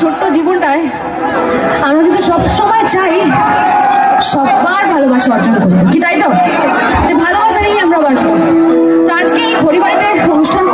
ছোট্ট জীবনটায় আমরা কিন্তু সবসময় চাই সবার ভালোবাসা অর্জন করতে, কি তাই তো? যে ভালোবাসা নিয়ে আমরা বাঁচবো। তো আজকে এই পরিবারেতে অনুষ্ঠান